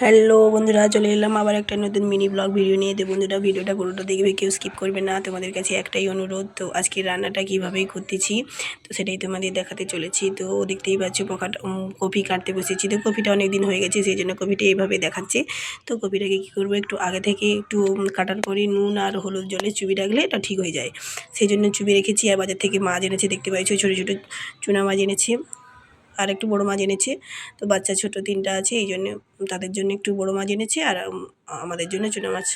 Hello বন্ধুরা, চলে এলাম আবার একটা নতুন মিনি ব্লগ ভিডিও নিয়ে। তো বন্ধুরা, ভিডিওটা পুরোটা দেখবে, কেউ স্কিপ করবে না। তোমাদের কাছে একটাই অনুরোধ, তো আজকে রান্নাটা কীভাবেই করতেছি তো সেটাই তোমাদের দেখাতে চলেছি। তো দেখতেই পাচ্ছ কপি কাটতে বসেছি। তো কপিটা অনেক দিন হয়ে গেছে, সেই জন্য কপিটা এইভাবে দেখাচ্ছে। তো কপিটাকে কী করবো, একটু আগে থেকে একটু কাটার পরে নুন আর হলুদ জলে চুবি রাখলে এটা ঠিক হয়ে যায়, সেই জন্য চুবি রেখেছি। আর বাজার থেকে মাছ এনেছে, দেখতে পাচ্ছ ছোটো ছোটো চুনা মাছ এনেছে, আর একটু বড়ো মাছ এনেছে। তো বাচ্চা ছোট 3টা আছে, এই জন্য তাদের জন্য একটু বড়ো মাছ এনেছে, আর আমাদের জন্য চুনা মাছ।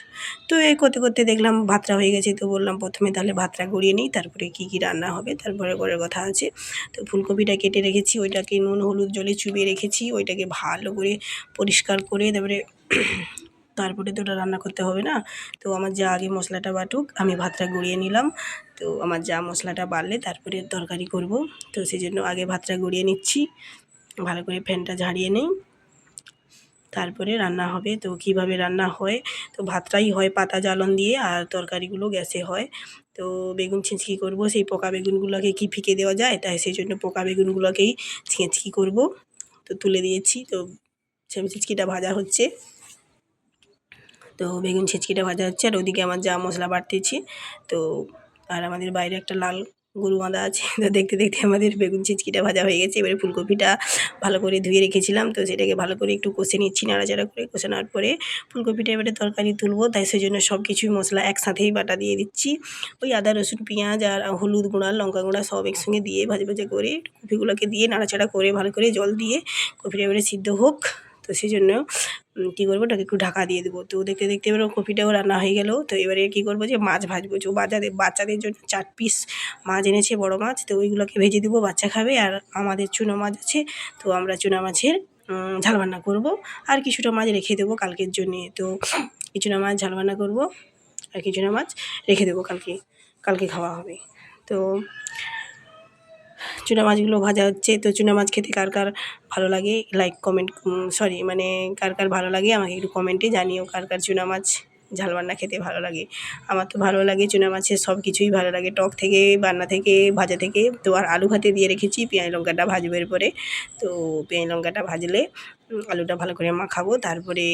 তো এই করতে করতে দেখলাম ভাতটা হয়ে গেছে। তো বললাম প্রথমে তাহলে ভাতটা গড়িয়ে নিই, তারপরে কী কী রান্না হবে তারপরে করার কথা আছে। তো ফুলকপিটা কেটে রেখেছি, ওইটাকে নুন হলুদ জলে চুবিয়ে রেখেছি। ওইটাকে ভালো করে পরিষ্কার করে তারপরে তো ওটা রান্না করতে হবে না। তো আমার যা আগে মশলাটা বাটুক, আমি ভাতটা গড়িয়ে নিলাম। তো আমার যা মশলাটা বাড়লে তারপরে তরকারি করব। তো সেই জন্য আগে ভাতটা গড়িয়ে নিচ্ছি, ভালো করে ফ্যানটা ঝাড়িয়ে নেই, তারপরে রান্না হবে। তো কিভাবে রান্না হয়, তো ভাতটাই হয় পাতা জ্বালন দিয়ে, আর তরকারিগুলো গ্যাসে হয়। তো বেগুন ছেঁচকি করব, সেই পোকা বেগুনগুলোকে কি ফিকে দেওয়া যায়, তাই সেই জন্য পোকা বেগুনগুলোকেই ছেঁচকি করব। তো তুলে দিয়েছি, তো ছেঁচকিটা ভাজা হচ্ছে। তো বেগুন ছেঁচকিটা ভাজা হচ্ছে, আর ওদিকে আমার যা মশলা বাটতেছি। তো আর আমাদের বাইরে একটা লাল গরু বাঁধা আছে। তো দেখতে দেখতে আমাদের বেগুন ছেঁচকিটা ভাজা হয়ে গেছে। এবারে ফুলকপিটা ভালো করে ধুয়ে রেখেছিলাম, তো সেটাকে ভালো করে একটু কষে নিচ্ছি, নাড়াচাড়া করে। কষানোর পরে ফুলকপিটা এবারে তরকারি তুলবো, তাই সেই জন্য সব কিছুই মশলা একসাথেই বাটা দিয়ে দিচ্ছি। ওই আদা রসুন পেঁয়াজ আর হলুদ গুঁড়া লঙ্কা গুঁড়া সব একসঙ্গে দিয়ে ভাজা ভাজা করে কপিগুলোকে দিয়ে নাড়াচাড়া করে ভালো করে জল দিয়ে কপিটা এবারে সিদ্ধ হোক। তো সেই জন্য কী করবো, ওটাকে একটু ঢাকা দিয়ে দেবো। তো দেখতে দেখতে এবার কপিটাও রান্না হয়ে গেল। তো এবারে কী করবো, যে মাছ ভাজবো। যে বাচ্চাদের জন্য 4 পিস মাছ এনেছে, বড় মাছ। তো ওইগুলোকে ভেজে দেবো, বাচ্চা খাবে। আর আমাদের চুনো মাছ আছে, তো আমরা চুনা মাছের ঝাল রান্না করবো। আর কিছুটা মাছ রেখে দেবো কালকের জন্যে। তো চুনা মাছ ঝাল রান্না করবো, আর চুনা মাছ রেখে দেবো, কালকে খাওয়া হবে। তো চুনা মাছগুলো ভাজা হচ্ছে। তো চুনা মাছ খেতে কার কার ভালো লাগে, কার কার ভালো লাগে আমাকে একটু কমেন্টে জানিও, কার কার চুনা মাছ ঝাল রান্না খেতে ভালো লাগে। আমার তো ভালো লাগে, চুনা মাছের সব কিছুই ভালো লাগে, টক থেকে বান্না থেকে ভাজা থেকে। তো আর আলু ভাতে দিয়ে রেখেছি, পেঁয়াজ লঙ্কাটা ভাজবো এরপরে। তো পেঁয়াজ লঙ্কাটা ভাজলে আলুটা ভালো করে মাখাবো। তারপরে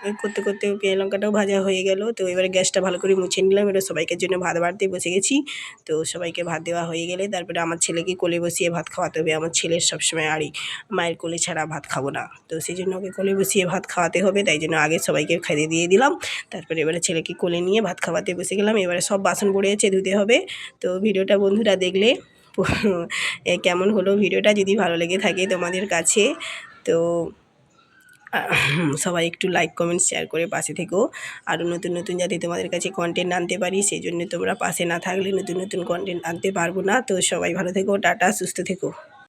ওই করতে করতে পেঁয়াজ লঙ্কাটাও ভাজা হয়ে গেল। তো এবারে গ্যাসটা ভালো করে মুছে নিলাম। এবার সবাইকার জন্য ভাত বাড়তে বসে গেছি। তো সবাইকে ভাত দেওয়া হয়ে গেলে তারপরে আমার ছেলেকে কোলে বসিয়ে ভাত খাওয়াতে হবে। আমার ছেলের সবসময় আড়ি, মায়ের কোলে ছাড়া ভাত খাবো না। তো সেই জন্য ওকে কোলে বসিয়ে ভাত খাওয়াতে হবে, তাই জন্য আগে সবাইকে খাইয়ে দিয়ে দিলাম। তারপরে এবারে ছেলেকে কোলে নিয়ে ভাত খাওয়াতে বসে গেলাম। এবারে সব বাসন পড়ে আছে, ধুতে হবে। তো ভিডিওটা বন্ধুরা দেখলে কেমন হলো ভিডিওটা, যদি ভালো লেগে থাকে তোমাদের কাছে, তো সবাই একটু লাইক কমেন্ট শেয়ার করে পাশে থেকো। আরও নতুন নতুন যাতে তোমাদের কাছে কন্টেন্ট আনতে পারি, সেই জন্য তোমরা পাশে না থাকলে নতুন নতুন কন্টেন্ট আনতে পারবো না। তো সবাই ভালো থেকো, টাটা, সুস্থ থেকো।